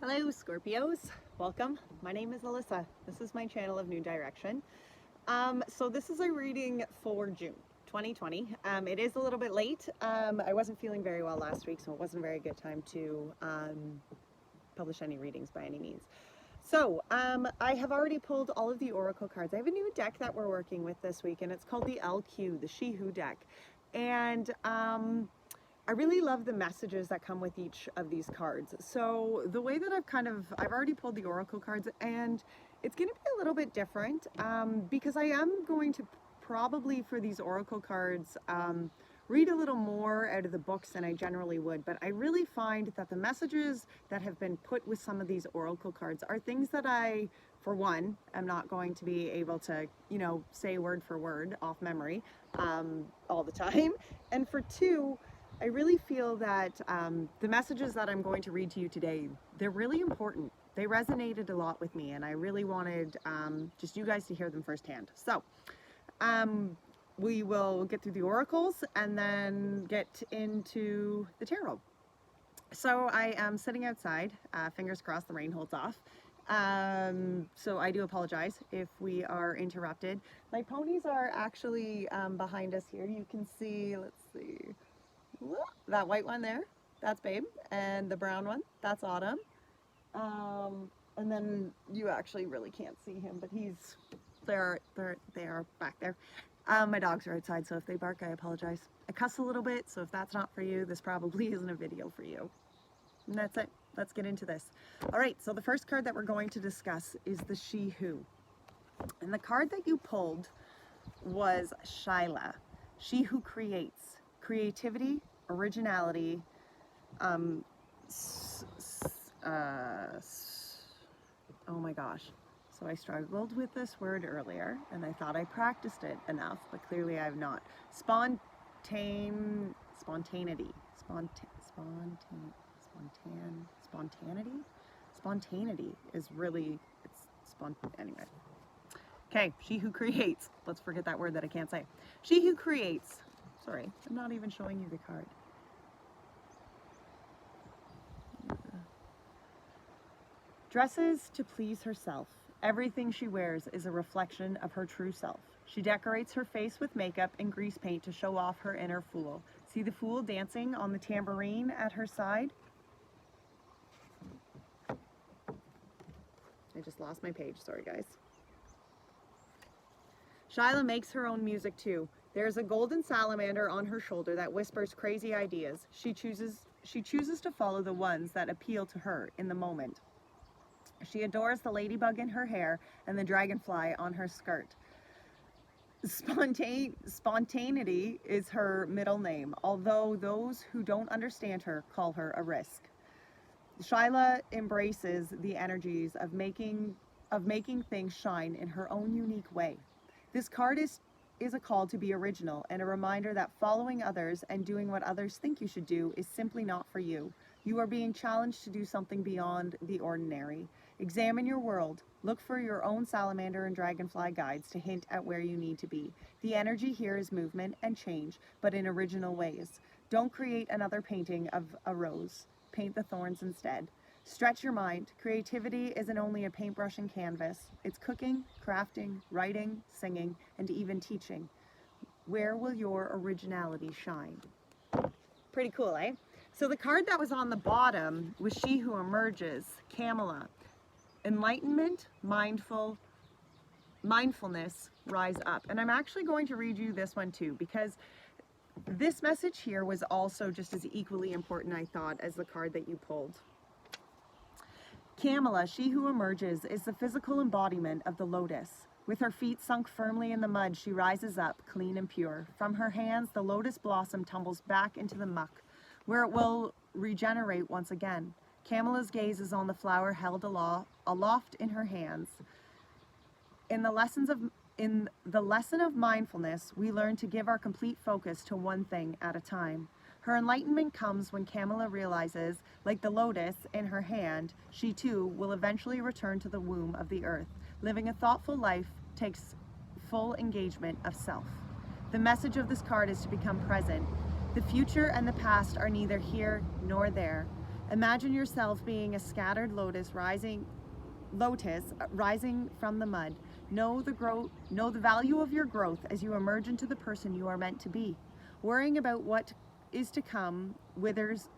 Hello Scorpios, welcome. My name is Alyssa. This is my channel of New Direction. So this is a reading for June 2020. It is a little bit late. I wasn't feeling very well last week, so it wasn't a very good time to publish any readings by any means. So I have already pulled all of the oracle cards. I have a new deck that we're working with this week, and it's called the LQ, the She Who deck. And I really love the messages that come with each of these cards. So the way that I've already pulled the oracle cards, and it's going to be a little bit different because I am going to probably for these oracle cards read a little more out of the books than I generally would. But I really find that the messages that have been put with some of these oracle cards are things that I, for one, am not going to be able to, say word for word off memory all the time. And for two, I really feel that the messages that I'm going to read to you today, they're really important. They resonated a lot with me, and I really wanted just you guys to hear them firsthand. So we will get through the oracles and then get into the tarot. So I am sitting outside, fingers crossed the rain holds off. So I do apologize if we are interrupted. My ponies are actually behind us here. You can see, let's see. That white one there, that's Babe, and the brown one, that's Autumn. And then you actually really can't see him, but they are back there. My dogs are outside, so if they bark, I apologize. I cuss a little bit, so if that's not for you, this probably isn't a video for you. And that's it. Let's get into this. All right, so the first card that we're going to discuss is the She Who. And the card that you pulled was Shyla, She Who Creates. Creativity, originality, oh my gosh. So I struggled with this word earlier, and I thought I practiced it enough, but clearly I have not. Spontaneity. Spontaneity is really, anyway. Okay, She Who Creates. Let's forget that word that I can't say. She Who Creates. Sorry, I'm not even showing you the card. Dresses to please herself. Everything she wears is a reflection of her true self. She decorates her face with makeup and grease paint to show off her inner fool. See the fool dancing on the tambourine at her side? I just lost my page, sorry guys. Shyla makes her own music too. There's a golden salamander on her shoulder that whispers crazy ideas. She chooses to follow the ones that appeal to her in the moment. She adores the ladybug in her hair and the dragonfly on her skirt. Spontaneity is her middle name, although those who don't understand her call her a risk. Shyla embraces the energies of making things shine in her own unique way. This card is a call to be original and a reminder that following others and doing what others think you should do is simply not for you. You are being challenged to do something beyond the ordinary. Examine your world. Look for your own salamander and dragonfly guides to hint at where you need to be. The energy here is movement and change, but in original ways. Don't create another painting of a rose. Paint the thorns instead. Stretch your mind. Creativity isn't only a paintbrush and canvas. It's cooking, crafting, writing, singing, and even teaching. Where will your originality shine? Pretty cool, eh? So the card that was on the bottom was She Who Emerges, Camilla. Enlightenment, mindfulness, rise up. And I'm actually going to read you this one too, because this message here was also just as equally important, I thought, as the card that you pulled. Camilla, She Who Emerges, is the physical embodiment of the lotus. With her feet sunk firmly in the mud, she rises up, clean and pure. From her hands, the lotus blossom tumbles back into the muck, where it will regenerate once again. Camilla's gaze is on the flower held aloft in her hands. In the lesson of mindfulness, we learn to give our complete focus to one thing at a time. Her enlightenment comes when Camilla realizes, like the lotus in her hand, she too will eventually return to the womb of the earth. Living a thoughtful life takes full engagement of self. The message of this card is to become present. The future and the past are neither here nor there. Imagine yourself being a scattered lotus rising from the mud. Know the value of your growth as you emerge into the person you are meant to be. Worrying what is to come withers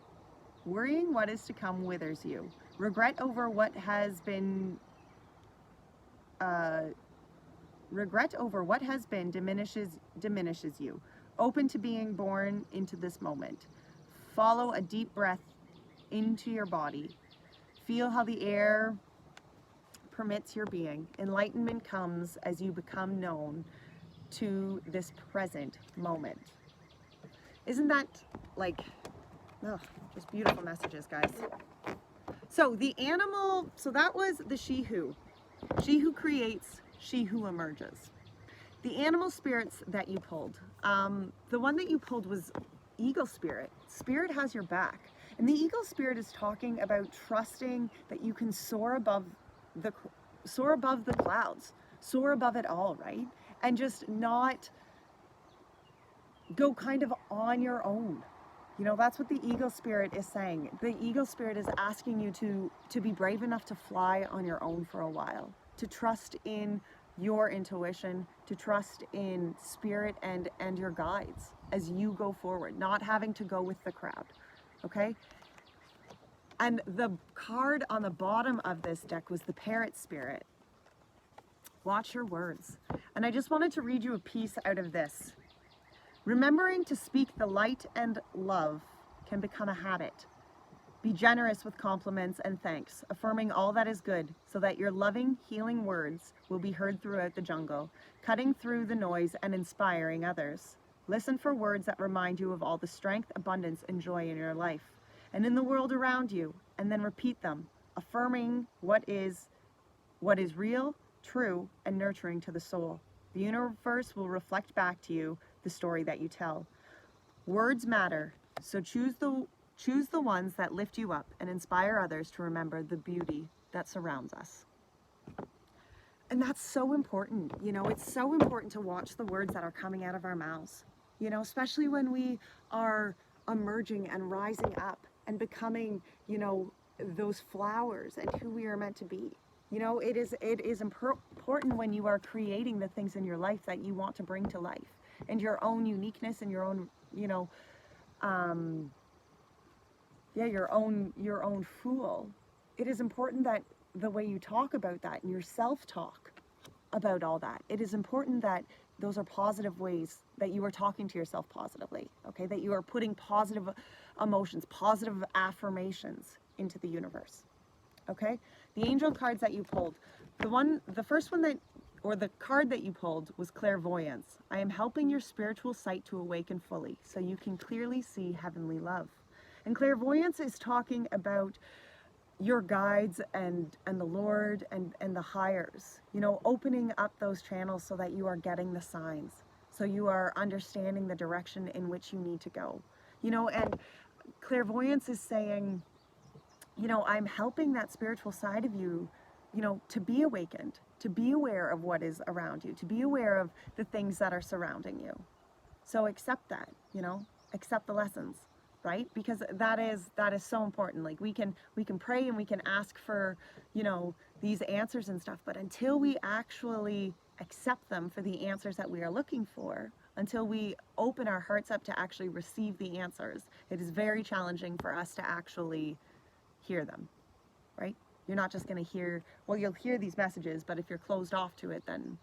you. Regret over what has been diminishes you. Open to being born into this moment. Follow a deep breath into your body. Feel how the air permits your being. Enlightenment comes as you become known to this present moment. Isn't that like, oh, just beautiful messages, guys. So that was the she who creates, she who emerges. The animal spirits that you pulled, the one that you pulled was eagle spirit. Spirit has your back. And the eagle spirit is talking about trusting that you can soar above the clouds, soar above it all, right? And just not go kind of on your own. You know, that's what the eagle spirit is saying. The eagle spirit is asking you to be brave enough to fly on your own for a while, to trust in your intuition, to trust in spirit and your guides as you go forward, not having to go with the crowd, okay? And the card on the bottom of this deck was the parrot spirit. Watch your words. And I just wanted to read you a piece out of this. Remembering to speak the light and love can become a habit. Be generous with compliments and thanks, affirming all that is good, so that your loving, healing words will be heard throughout the jungle, cutting through the noise and inspiring others. Listen for words that remind you of all the strength, abundance, and joy in your life and in the world around you, and then repeat them, affirming what is real, true, and nurturing to the soul. The universe will reflect back to you the story that you tell. Words matter, so choose the ones that lift you up and inspire others to remember the beauty that surrounds us. And that's so important. You know, it's so important to watch the words that are coming out of our mouths, you know, especially when we are emerging and rising up and becoming, you know, those flowers and who we are meant to be. You know, it is important when you are creating the things in your life that you want to bring to life, and your own uniqueness and your own, you know, your own fool. It is important that the way you talk about that and your self-talk about all that, it is important that those are positive ways that you are talking to yourself positively, okay? That you are putting positive emotions, positive affirmations into the universe, okay? The angel cards that you pulled, the first one the card that you pulled was clairvoyance. I am helping your spiritual sight to awaken fully so you can clearly see heavenly love. And clairvoyance is talking about your guides and the Lord and the higher,s you know, opening up those channels so that you are getting the signs, so you are understanding the direction in which you need to go, you know. And clairvoyance is saying, you know, I'm helping that spiritual side of you, you know, to be awakened, to be aware of what is around you, to be aware of the things that are surrounding you. So accept that, you know, accept the lessons, right? Because that is so important. Like we can pray and we can ask for, you know, these answers and stuff, but until we actually accept them for the answers that we are looking for, until we open our hearts up to actually receive the answers, it is very challenging for us to actually hear them, right? You're not just going to hear, well, you'll hear these messages, but if you're closed off to it, then,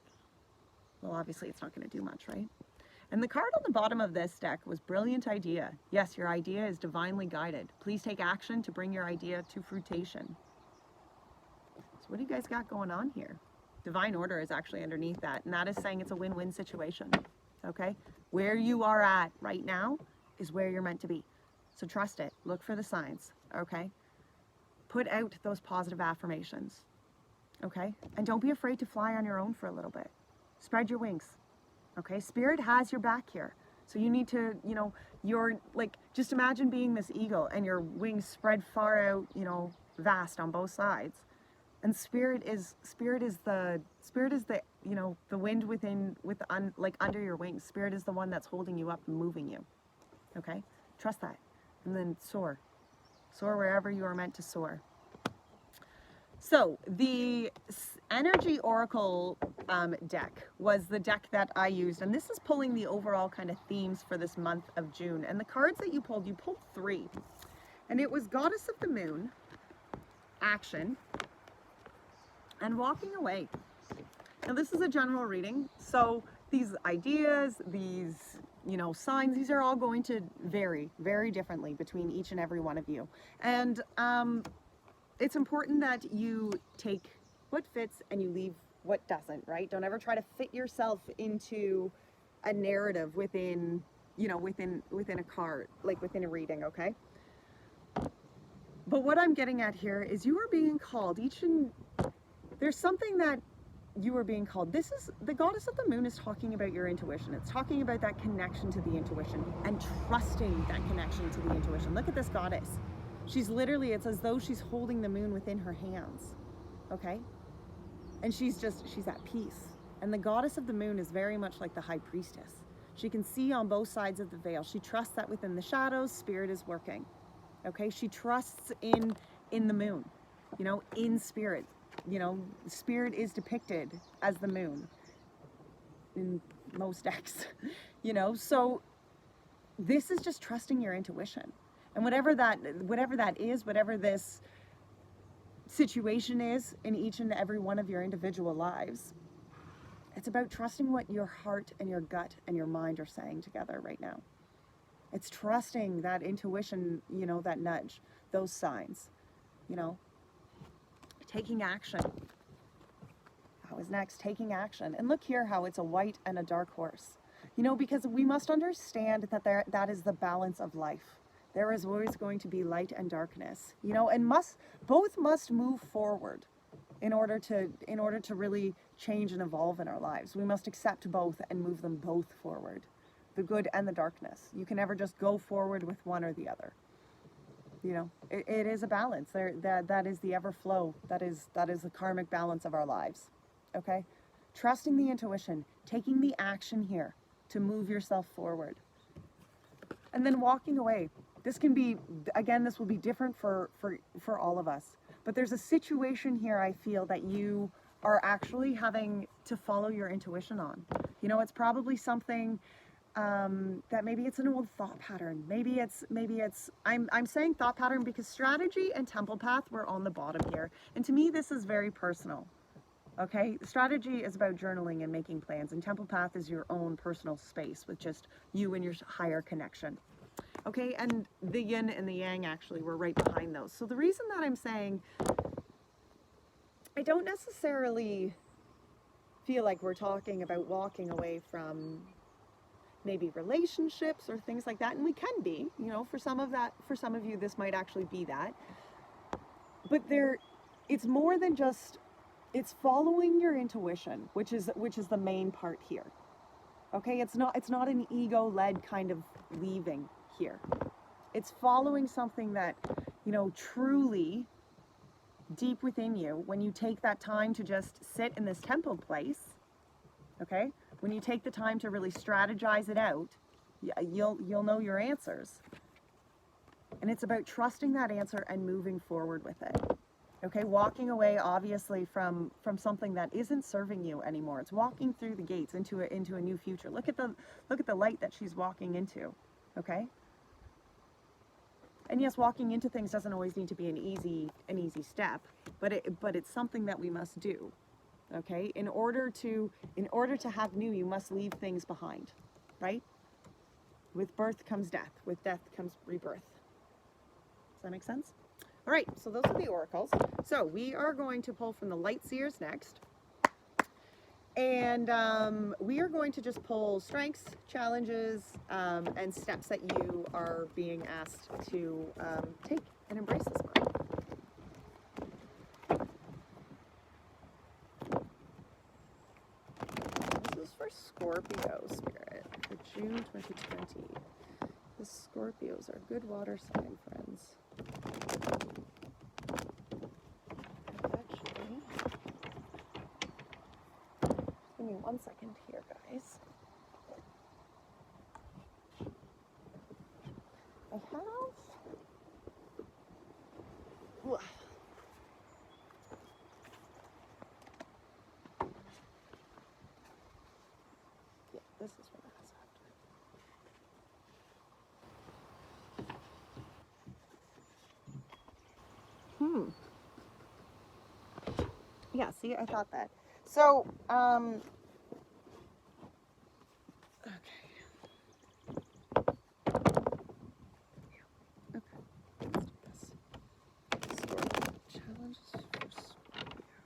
well, obviously it's not going to do much, right? And the card on the bottom of this deck was brilliant idea. Yes, your idea is divinely guided. Please take action to bring your idea to fruition. So what do you guys got going on here? Divine order is actually underneath that, and that is saying it's a win-win situation, okay? Where you are at right now is where you're meant to be. So trust it. Look for the signs, okay? Put out those positive affirmations, okay? And don't be afraid to fly on your own for a little bit. Spread your wings, okay? Spirit has your back here. So you need to, you know, you're like, just imagine being this eagle and your wings spread far out, you know, vast on both sides. And spirit is the, you know, the wind like under your wings. Spirit is the one that's holding you up and moving you, okay? Trust that. And then soar. Soar wherever you are meant to soar. So the Energy Oracle deck was the deck that I used, and this is pulling the overall kind of themes for this month of June. And the cards that you pulled 3. And it was Goddess of the Moon, Action, and Walking Away. Now this is a general reading, so these ideas, these, you know, signs, these are all going to vary very differently between each and every one of you. And it's important that you take what fits and you leave what doesn't, right? Don't ever try to fit yourself into a narrative within, you know, within a card, like within a reading, okay? But what I'm getting at here is you are being called, there's something that you are being called. This is, the Goddess of the Moon is talking about your intuition. It's talking about that connection to the intuition and trusting that connection to the intuition. Look at this goddess. She's literally, it's as though she's holding the moon within her hands, okay? And she's at peace. And the Goddess of the Moon is very much like the High Priestess. She can see on both sides of the veil. She trusts that within the shadows, Spirit is working, okay? She trusts in the moon, you know, in Spirit. You know, Spirit is depicted as the moon in most decks, you know? So this is just trusting your intuition. And whatever that is, whatever this situation is in each and every one of your individual lives, it's about trusting what your heart and your gut and your mind are saying together right now. It's trusting that intuition, you know, that nudge, those signs, you know, taking action. That was next, taking action. And look here how it's a white and a dark horse, you know, because we must understand that that is the balance of life. There is always going to be light and darkness, you know, and both must move forward in order to really change and evolve in our lives. We must accept both and move them both forward, the good and the darkness. You can never just go forward with one or the other. You know, it is a balance. That is the ever flow. That is the karmic balance of our lives. Okay, trusting the intuition, taking the action here to move yourself forward, and then walking away. This can be, again, this will be different for all of us. But there's a situation here I feel that you are actually having to follow your intuition on. You know, it's probably something that maybe it's an old thought pattern. Maybe it's I'm saying thought pattern because strategy and temple path were on the bottom here. And to me, this is very personal. Okay, strategy is about journaling and making plans, and temple path is your own personal space with just you and your higher connection. Okay, and the yin and the yang actually were right behind those. So the reason that I'm saying I don't necessarily feel like we're talking about walking away from maybe relationships or things like that, and we can be, you know, for some of you this might actually be that, but it's more than just, it's following your intuition, which is the main part here. Okay, it's not an ego-led kind of leaving here. It's following something that, you know, truly deep within you, when you take that time to just sit in this temple place, okay, when you take the time to really strategize it out, you'll know your answers. And it's about trusting that answer and moving forward with it. Okay, walking away obviously from something that isn't serving you anymore. It's walking through the gates into a new future. Look at the light that she's walking into. Okay? And yes, walking into things doesn't always need to be an easy step, but it's something that we must do. Okay? In order to have new, you must leave things behind, right? With birth comes death. With death comes rebirth. Does that make sense? All right, so those are the oracles. So we are going to pull from the Light Seers next. And we are going to just pull strengths, challenges, and steps that you are being asked to take and embrace this month. This is for Scorpio Spirit for June 2020. The Scorpios are good water sign friends. Actually, give me 1 second here, guys. I have Yeah, see, I thought that. So, okay. Okay, let's do this. Scorpio challenges for Scorpio.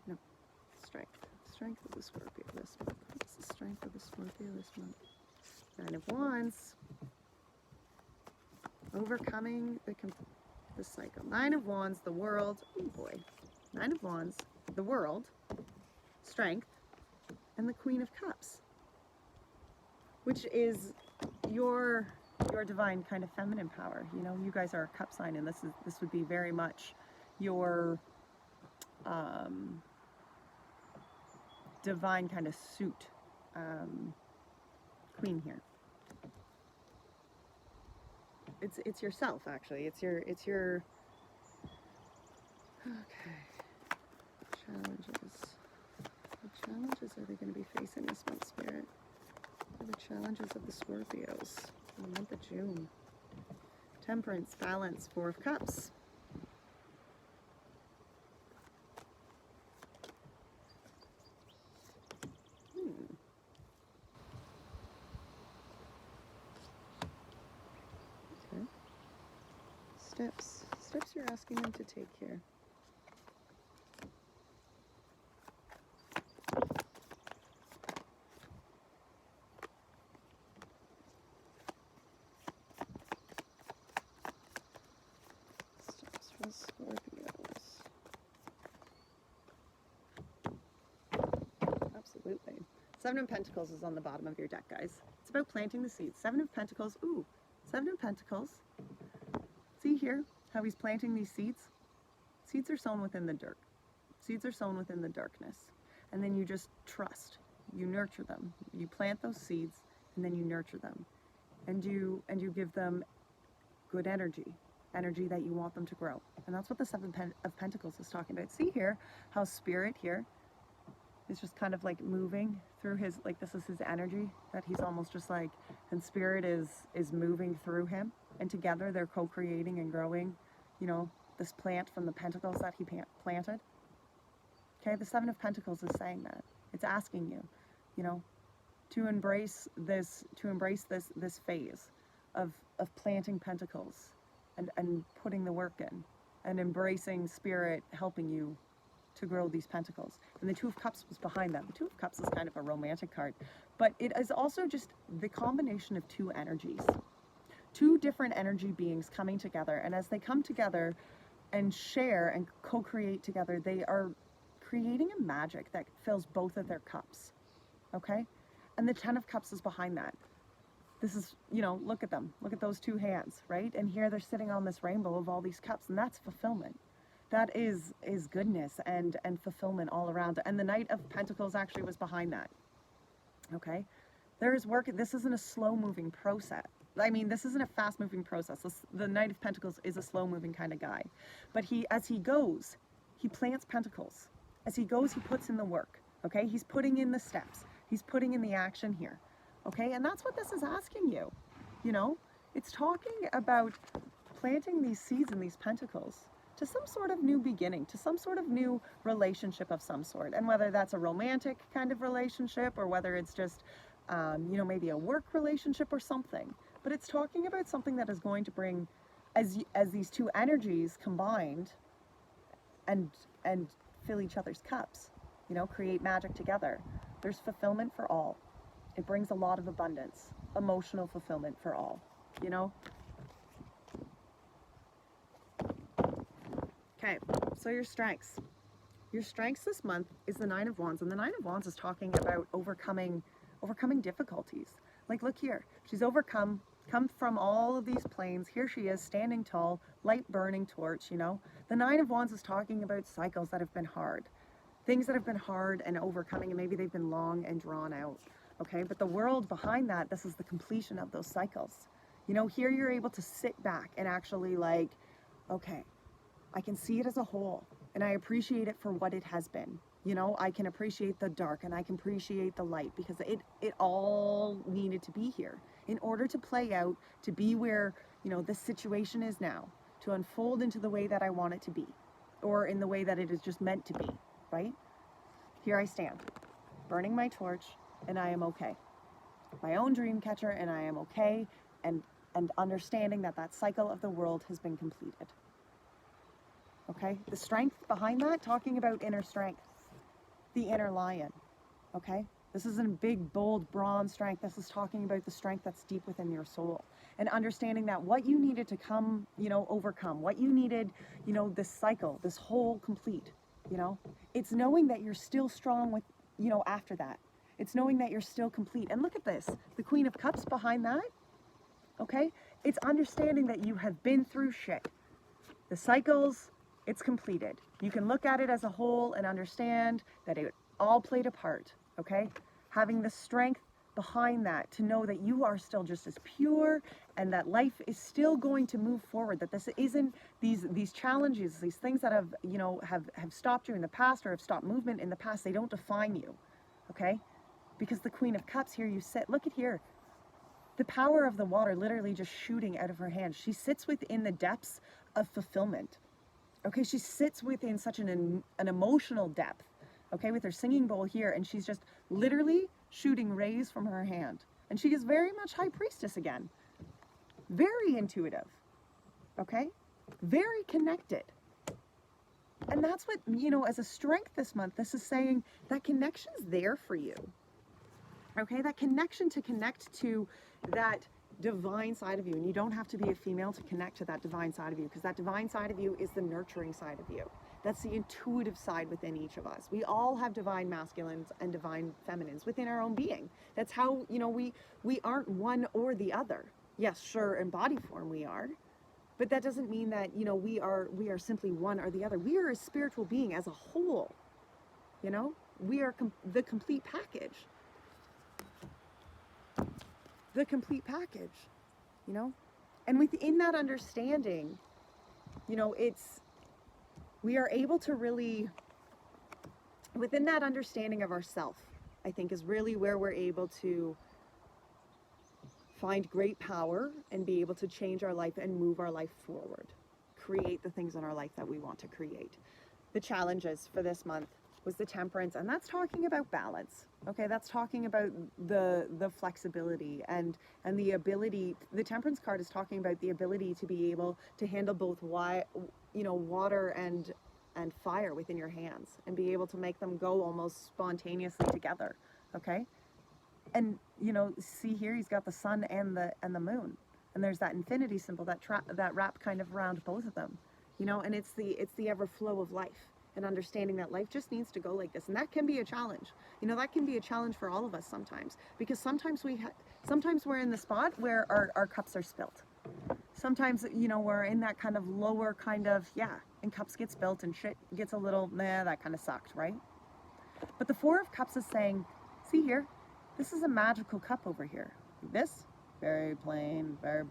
No, strength. Strength of the Scorpio this month. What's the strength of the Scorpio this month? 9 of Wands. Overcoming the cycle. 9 of Wands, the world. Oh boy. 9 of Wands, the world, strength, and the Queen of Cups, which is your divine kind of feminine power. You know, you guys are a cup sign, and this would be very much your divine kind of suit queen here. It's yourself, actually. It's your okay. Challenges. What challenges are they going to be facing this month, Spirit? What are the challenges of the Scorpios in the month of June? Temperance, balance, 4 of Cups. Okay. Steps you're asking them to take here. Steps for Scorpios. Absolutely. 7 of Pentacles is on the bottom of your deck, guys. It's about planting the seeds. 7 of Pentacles. Ooh, 7 of Pentacles. See here how he's planting these seeds? Seeds are sown within the dirt. Seeds are sown within the darkness. And then you just trust. You nurture them. You plant those seeds, and then you nurture them. And you give them good energy that you want them to grow. And that's what the 7 of Pentacles is talking about. See here how Spirit here is just kind of like moving through his, like this is his energy, that he's almost just like, and Spirit is moving through him. And together they're co-creating and growing, you know, this plant from the pentacles that he planted. Okay, the 7 of Pentacles is saying that. It's asking you, you know, to embrace this phase of planting pentacles and putting the work in and embracing Spirit helping you to grow these pentacles. And the 2 of Cups was behind that. The 2 of Cups is kind of a romantic card, but it is also just the combination of 2 energies. 2 different energy beings coming together, and as they come together and share and co-create together, they are creating a magic that fills both of their cups, okay? And the 10 of Cups is behind that. This is, you know, look at them. Look at those 2 hands, right? And here they're sitting on this rainbow of all these cups, and that's fulfillment. That is goodness and fulfillment all around. And the Knight of Pentacles actually was behind that, okay? There is work. This isn't a slow-moving process. I mean, this isn't a fast-moving process. The Knight of Pentacles is a slow-moving kind of guy. But as he goes, he plants pentacles. As he goes, he puts in the work, okay? He's putting in the steps. He's putting in the action here, okay? And that's what this is asking you, you know? It's talking about planting these seeds in these pentacles to some sort of new beginning, to some sort of new relationship of some sort. And whether that's a romantic kind of relationship or whether it's just, you know, maybe a work relationship or something. But it's talking about something that is going to bring, as these 2 energies combined and fill each other's cups, you know, create magic together. There's fulfillment for all. It brings a lot of abundance, emotional fulfillment for all, you know? Okay, so your strengths. Your strengths this month is the 9 of Wands, and the 9 of Wands is talking about overcoming difficulties. Like, look here, she's come from all of these planes. Here she is, standing tall, light burning torch, you know. The 9 of Wands is talking about cycles that have been hard. Things that have been hard and overcoming, and maybe they've been long and drawn out, okay? But the world behind that, this is the completion of those cycles. You know, here you're able to sit back and actually like, okay, I can see it as a whole, and I appreciate it for what it has been. You know, I can appreciate the dark and I can appreciate the light because it all needed to be here. in order to play out, to be where, you know, this situation is now, to unfold into the way that I want it to be, or in the way that it is just meant to be, right? Here I stand, burning my torch, and I am okay. My own dream catcher, and I am okay, and understanding that that cycle of the world has been completed. Okay? The strength behind that, talking about inner strength, the inner lion. Okay? This isn't a big, bold, brawn strength. This is talking about the strength that's deep within your soul. And understanding that what you needed to come, you know, overcome, what you needed, you know, this cycle, this whole complete, you know, it's knowing that you're still strong with, you know, after that. It's knowing that you're still complete. And look at this, the Queen of Cups behind that, okay? It's understanding that you have been through shit. The cycles, it's completed. You can look at it as a whole and understand that it all played a part, okay? Having the strength behind that to know that you are still just as pure and that life is still going to move forward, that this isn't these challenges, these things that have, you know, have stopped you in the past or have stopped movement in the past, they don't define you, okay? Because the Queen of Cups, here you sit, look at here, the power of the water literally just shooting out of her hand. She sits within the depths of fulfillment. Okay, she sits within such an emotional depth, okay, with her singing bowl here, and she's just literally shooting rays from her hand. And she is very much High Priestess again. Very intuitive, okay? Very connected. And that's what, you know, as a strength this month, this is saying that connection's there for you. Okay, that connection to connect to that divine side of you. And you don't have to be a female to connect to that divine side of you, because that divine side of you is the nurturing side of you. That's the intuitive side within each of us. We all have divine masculines and divine feminines within our own being. That's how, you know, we aren't one or the other. Yes, sure, in body form we are, but that doesn't mean that, you know, we are simply one or the other. We are a spiritual being as a whole, you know? We are the complete package. The complete package, you know? And within that understanding, you know, we are able to really, within that understanding of ourself, I think is really where we're able to find great power and be able to change our life and move our life forward. Create the things in our life that we want to create. The challenges for this month was the Temperance, and that's talking about balance. Okay, that's talking about the flexibility and the ability. The Temperance card is talking about the ability to be able to handle both water and fire within your hands, and be able to make them go almost spontaneously together. Okay, and you know, see here he's got the sun and the moon, and there's that infinity symbol that wrap kind of around both of them. You know, and it's the ever flow of life. And understanding that life just needs to go like this. And that can be a challenge. You know, that can be a challenge for all of us sometimes. Because sometimes we're in the spot where our cups are spilt. Sometimes, you know, we're in that kind of lower kind of, and cups get spilt and shit gets a little, that kind of sucked, right? But the Four of Cups is saying, see here, this is a magical cup over here. This, very plain, very,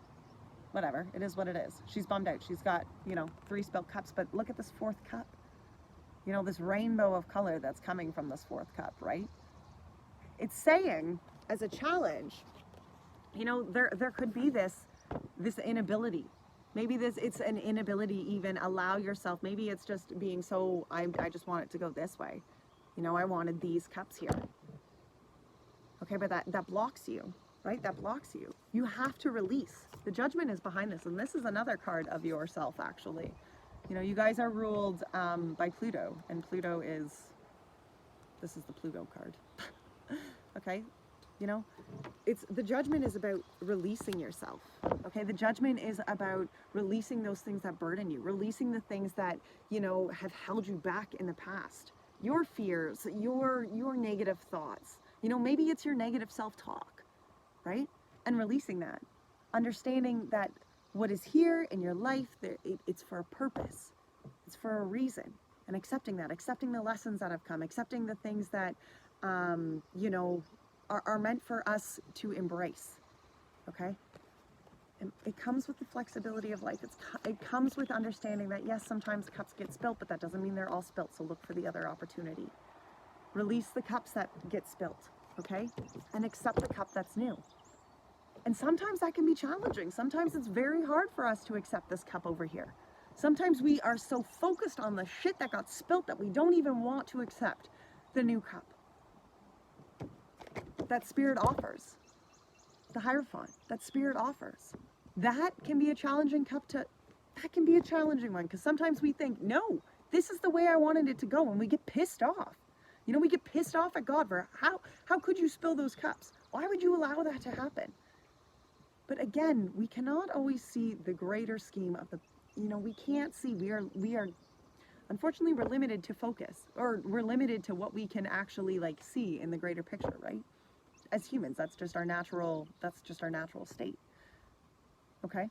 whatever, it is what it is. She's bummed out. She's got, you know, 3 spilt cups, but look at this 4th cup. You know, this rainbow of color that's coming from this 4th cup, right? It's saying, as a challenge, you know, there could be this inability. Maybe it's an inability even allow yourself, maybe it's just being so, I just want it to go this way. You know, I wanted these cups here. Okay, but that blocks you, right? That blocks you. You have to release. The Judgment is behind this, and this is another card of yourself, actually. You know, you guys are ruled by Pluto, and Pluto this is the Pluto card. Okay, you know, the Judgment is about releasing yourself. Okay, the Judgment is about releasing those things that burden you, releasing the things that, you know, have held you back in the past. Your fears, your negative thoughts. You know, maybe it's your negative self-talk, right? And releasing that, understanding that what is here in your life, it's for a purpose. It's for a reason. And accepting that, accepting the lessons that have come, accepting the things that, you know, are meant for us to embrace. Okay? And it comes with the flexibility of life. It comes with understanding that, yes, sometimes cups get spilt, but that doesn't mean they're all spilt. So look for the other opportunity. Release the cups that get spilt. Okay? And accept the cup that's new. And sometimes that can be challenging. Sometimes it's very hard for us to accept this cup over here. Sometimes we are so focused on the shit that got spilt that we don't even want to accept the new cup that Spirit offers. The Hierophant that Spirit offers. That can be a challenging that can be a challenging one, because sometimes we think, no, this is the way I wanted it to go, and we get pissed off. You know, we get pissed off at God for how could you spill those cups? Why would you allow that to happen? But again, we cannot always see the greater scheme of the, you know, we can't see, we are, unfortunately, we're limited to focus, or we're limited to what we can actually like see in the greater picture, right? As humans, that's just our natural state. Okay?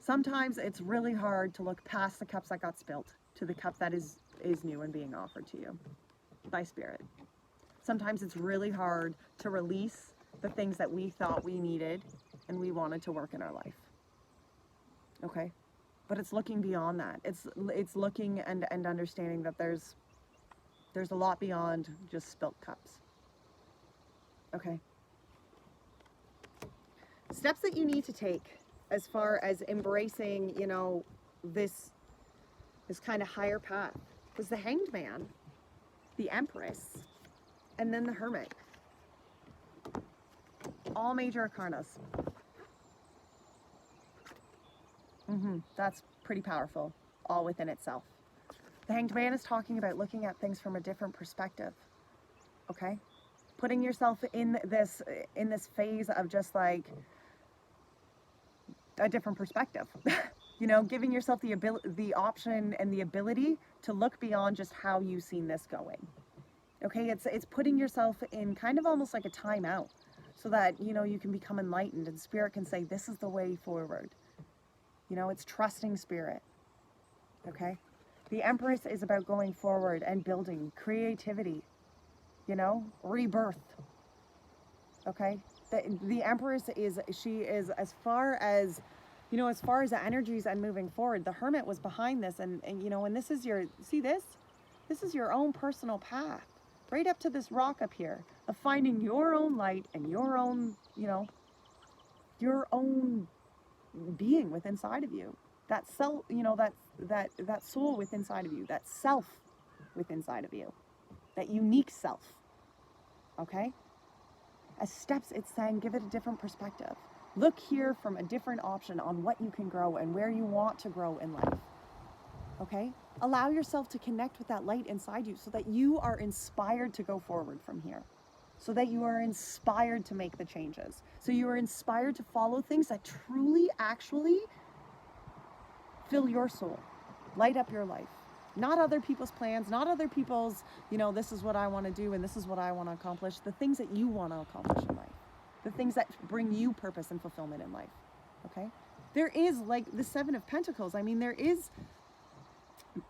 Sometimes it's really hard to look past the cups that got spilt to the cup that is new and being offered to you by Spirit. Sometimes it's really hard to release the things that we thought we needed and we wanted to work in our life. Okay? But it's looking beyond that. It's looking and understanding that there's a lot beyond just spilt cups. Okay? Steps that you need to take as far as embracing, you know, this kind of higher path was the Hanged Man, the Empress, and then the Hermit. All major arcanas. That's pretty powerful, all within itself. The Hanged Man is talking about looking at things from a different perspective. Okay? Putting yourself in this phase of just like a different perspective. You know, giving yourself the option and the ability to look beyond just how you've seen this going. Okay, it's putting yourself in kind of almost like a timeout, so that, you know, you can become enlightened and Spirit can say, this is the way forward. You know, it's trusting Spirit. Okay? The Empress is about going forward and building creativity, you know, rebirth. Okay? The Empress is as far as, you know, as far as the energies and moving forward. The Hermit was behind this, and you know, and this is your, see this? This is your own personal path, right up to this rock up here, of finding your own light and your own, you know, your own being within inside of you. That self, you know, that soul within inside of you, that self within inside of you, that unique self. Okay? As steps, it's saying, give it a different perspective. Look here from a different option on what you can grow and where you want to grow in life. Okay? Allow yourself to connect with that light inside you so that you are inspired to go forward from here. So that you are inspired to make the changes. So you are inspired to follow things that truly, actually fill your soul. Light up your life. Not other people's plans, not other people's, you know, this is what I want to do and this is what I want to accomplish. The things that you want to accomplish in life. The things that bring you purpose and fulfillment in life. Okay? There is, like the Seven of Pentacles, I mean, there is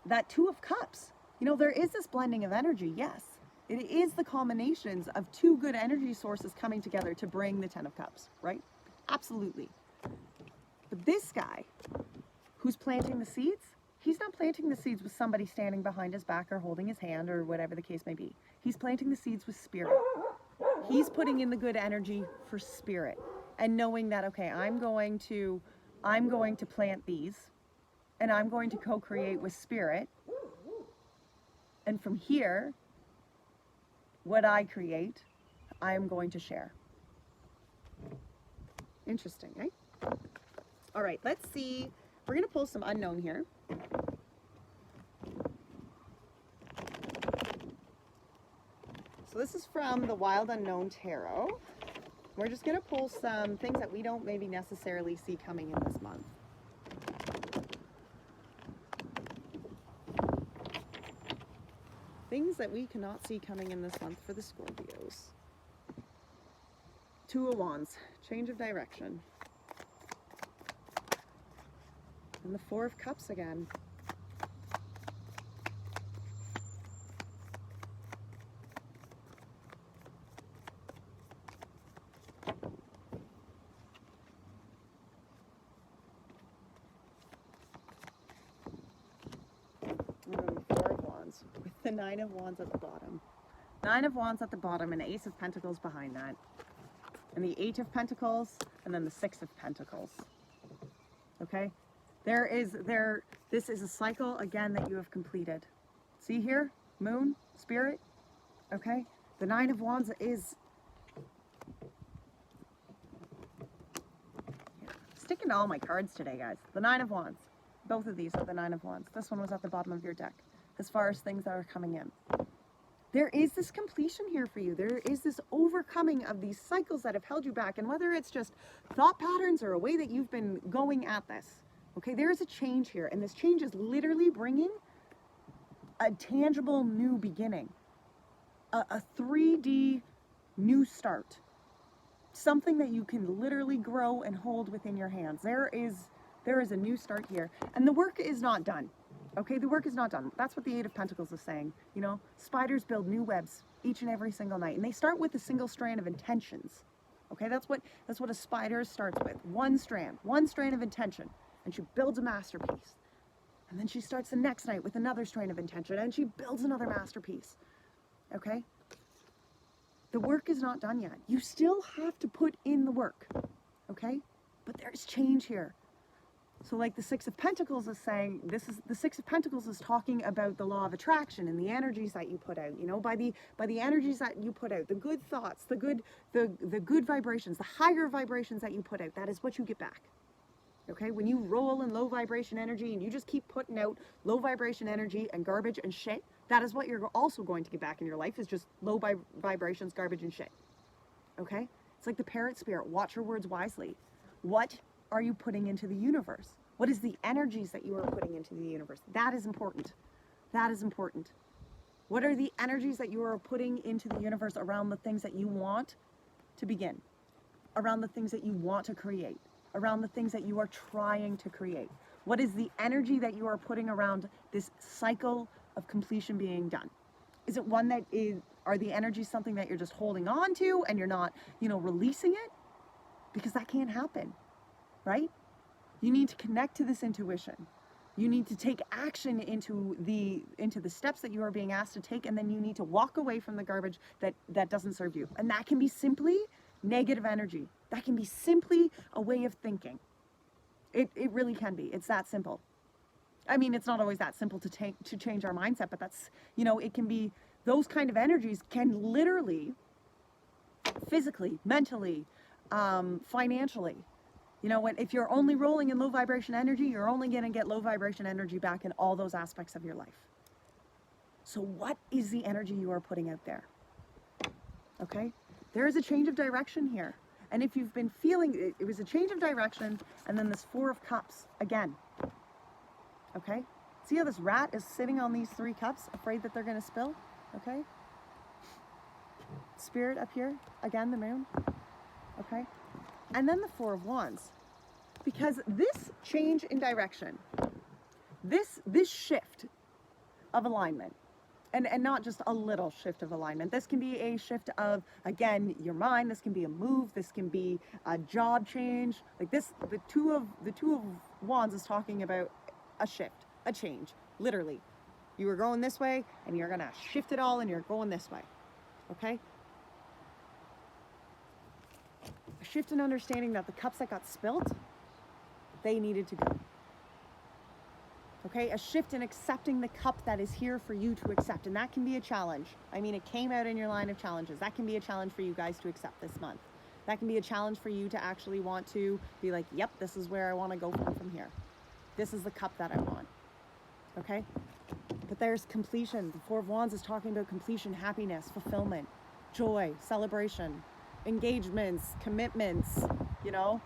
that Two of Cups. You know, there is this blending of energy, yes. It is the combinations of two good energy sources coming together to bring the Ten of Cups, right? Absolutely. But this guy who's planting the seeds, he's not planting the seeds with somebody standing behind his back or holding his hand or whatever the case may be. He's planting the seeds with Spirit. He's putting in the good energy for Spirit and knowing that, okay, I'm going to plant these and I'm going to co-create with Spirit. And from here, what I create, I am going to share. Interesting, eh? All right, let's see. We're going to pull some unknown here. So this is from the Wild Unknown Tarot. We're just going to pull some things that we don't maybe necessarily see coming in this month. Things that we cannot see coming in this month for the Scorpios. Two of Wands, change of direction. And the Four of Cups again. Four of Wands with the Nine of Wands at the bottom. Nine of Wands at the bottom and Ace of Pentacles behind that. and the 8 of Pentacles, and then the 6 of Pentacles. Okay? This is a cycle, again, that you have completed. See here? Moon, Spirit, okay? The 9 of Wands is... Sticking to all my cards today, guys. The 9 of Wands. Both of these are the 9 of Wands. This one was at the bottom of your deck, as far as things that are coming in. There is this completion here for you. There is this overcoming of these cycles that have held you back. And whether it's just thought patterns or a way that you've been going at this, okay, there is a change here. And this change is literally bringing a tangible new beginning, a 3D new start, something that you can literally grow and hold within your hands. There is a new start here, and the work is not done. Okay, the work is not done. That's what the 8 of Pentacles is saying. You know, spiders build new webs each and every single night, and they start with a single strand of intentions. Okay, that's what a spider starts with. One strand of intention, and she builds a masterpiece. And then she starts the next night with another strand of intention, and she builds another masterpiece. Okay? The work is not done yet. You still have to put in the work. Okay? But there's change here. So like the 6 of Pentacles is saying, the 6 of Pentacles is talking about the law of attraction and the energies that you put out, you know, by the energies that you put out, the good thoughts, the good vibrations, the higher vibrations that you put out, that is what you get back. Okay, when you roll in low vibration energy and you just keep putting out low vibration energy and garbage and shit, that is what you're also going to get back in your life, is just low vibrations, garbage and shit. Okay, it's like the parrot spirit. Watch your words wisely. What are you putting into the universe? What is the energies that you are putting into the universe? That is important. That is important. What are the energies that you are putting into the universe around the things that you want to begin, around the things that you want to create, around the things that you are trying to create? What is the energy that you are putting around this cycle of completion being done? Is it one that are the energies something that you're just holding on to and you're not, you know, releasing it? Because that can't happen, right? You need to connect to this intuition. You need to take action into the steps that you are being asked to take, and then you need to walk away from the garbage that doesn't serve you. And that can be simply negative energy. That can be simply a way of thinking. It really can be. It's that simple. I mean, it's not always that simple to change our mindset, but that's, you know, it can be, those kind of energies can literally, physically, mentally, financially, you know, if you're only rolling in low vibration energy, you're only going to get low vibration energy back in all those aspects of your life. So what is the energy you are putting out there? Okay? There is a change of direction here. And if you've been feeling, it was a change of direction, and then this 4 of Cups again. Okay? See how this rat is sitting on these 3 cups, afraid that they're going to spill? Okay? Spirit up here, again, the moon. Okay? And then the 4 of Wands. Because this change in direction, this shift of alignment, and not just a little shift of alignment. This can be a shift of, again, your mind. This can be a move. This can be a job change. Like this, the two of Wands is talking about a shift, a change, literally. You were going this way, and you're gonna shift it all, and you're going this way, okay? A shift in understanding that the cups that got spilt, they needed to go. Okay, a shift in accepting the cup that is here for you to accept. And that can be a challenge. I mean, it came out in your line of challenges. That can be a challenge for you guys to accept this month. That can be a challenge for you to actually want to be like, yep, this is where I want to go from here. This is the cup that I want. Okay? But there's completion. The 4 of Wands is talking about completion, happiness, fulfillment, joy, celebration, engagements, commitments, you know,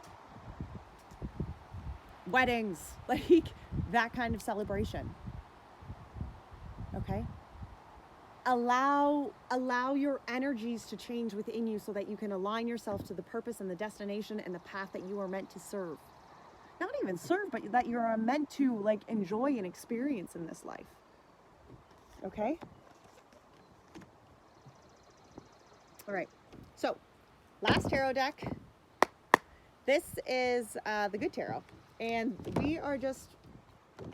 weddings, like that kind of celebration. Okay? Allow your energies to change within you so that you can align yourself to the purpose and the destination and the path that you are meant to serve. Not even serve, but that you're meant to like enjoy and experience in this life. Okay? All right. So, last tarot deck. This is the Good Tarot. And we are just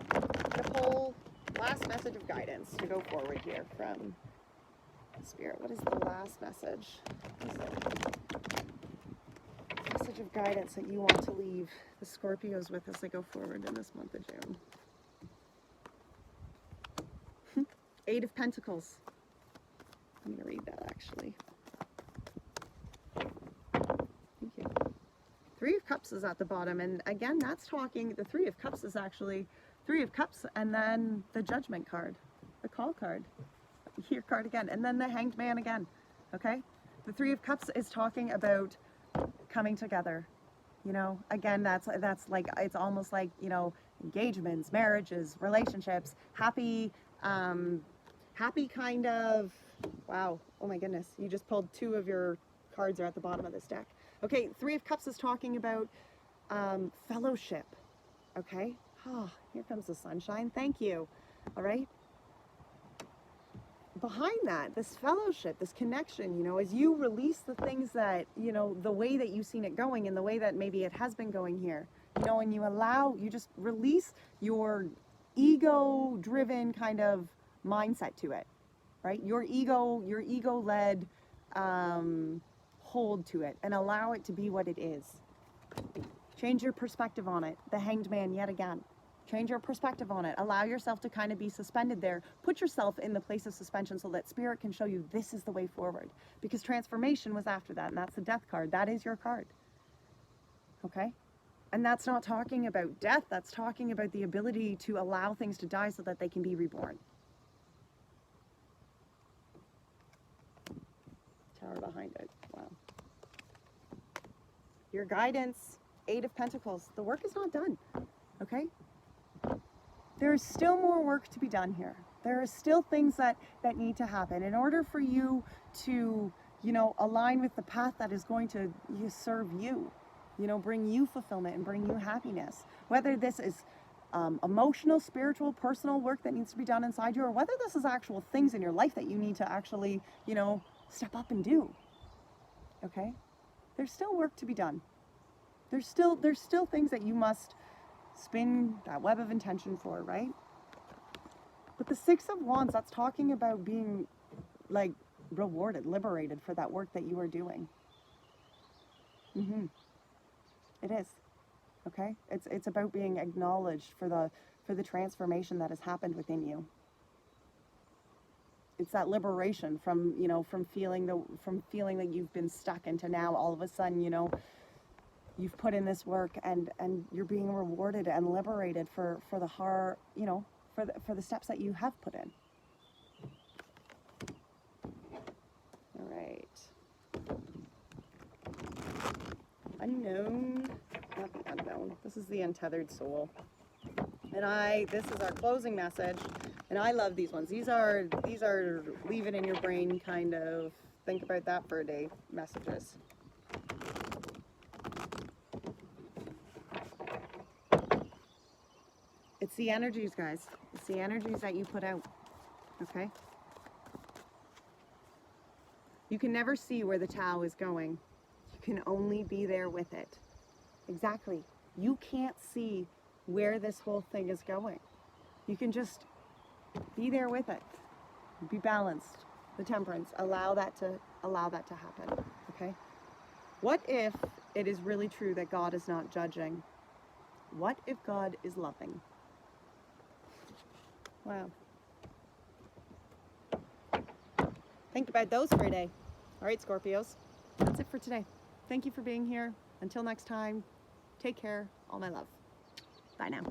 going to pull last message of guidance to go forward here from Spirit. What is the last message? message of guidance that you want to leave the Scorpios with as they go forward in this month of June? Eight of Pentacles. I'm going to read that actually. Thank you. Three of Cups is at the bottom, and again, that's talking, the Three of Cups is actually Three of Cups, and then the Judgment card, the Call card, your card again, and then the Hanged Man again, okay? The Three of Cups is talking about coming together, you know, again, that's like, it's almost like, you know, engagements, marriages, relationships, happy kind of, wow, oh my goodness, you just pulled two of your cards are at the bottom of this deck. Okay, Three of Cups is talking about fellowship, okay? Oh, here comes the sunshine, thank you, all right? Behind that, this fellowship, this connection, you know, as you release the things that, you know, the way that you've seen it going and the way that maybe it has been going here, you know, and you just release your ego-driven kind of mindset to it, right? Your ego-led hold to it and allow it to be what it is. Change your perspective on it. The Hanged Man yet again. Change your perspective on it. Allow yourself to kind of be suspended there. Put yourself in the place of suspension so that Spirit can show you this is the way forward. Because transformation was after that, and that's the Death card. That is your card. Okay? And that's not talking about death. That's talking about the ability to allow things to die so that they can be reborn. Tower behind it. Wow. Your guidance, Eight of Pentacles. The work is not done. Okay? There's still more work to be done here. There are still things that need to happen in order for you to, you know, align with the path that is going to serve you, you know, bring you fulfillment and bring you happiness. Whether this is emotional, spiritual, personal work that needs to be done inside you, or whether this is actual things in your life that you need to actually, you know, step up and do. Okay? There's still work to be done. There's still things that you must spin that web of intention for, right? But the Six of Wands, that's talking about being like rewarded, liberated for that work that you are doing. It is. Okay? It's about being acknowledged for the transformation that has happened within you. It's that liberation from, you know, from feeling that you've been stuck into now all of a sudden, you know, you've put in this work and you're being rewarded and liberated for the hard, you know, for the steps that you have put in. All right. Unknown, not the unknown. This is the untethered soul. And this is our closing message. And I love these ones. These are leave it in your brain kind of think about that for a day messages. It's the energies, guys. It's the energies that you put out, okay? You can never see where the Tao is going. You can only be there with it. Exactly. You can't see where this whole thing is going. You can just be there with it. Be balanced. The Temperance. Allow that to happen, okay? What if it is really true that God is not judging? What if God is loving? Wow. Think about those for a day. All right, Scorpios. That's it for today. Thank you for being here. Until next time, take care. All my love. Bye now.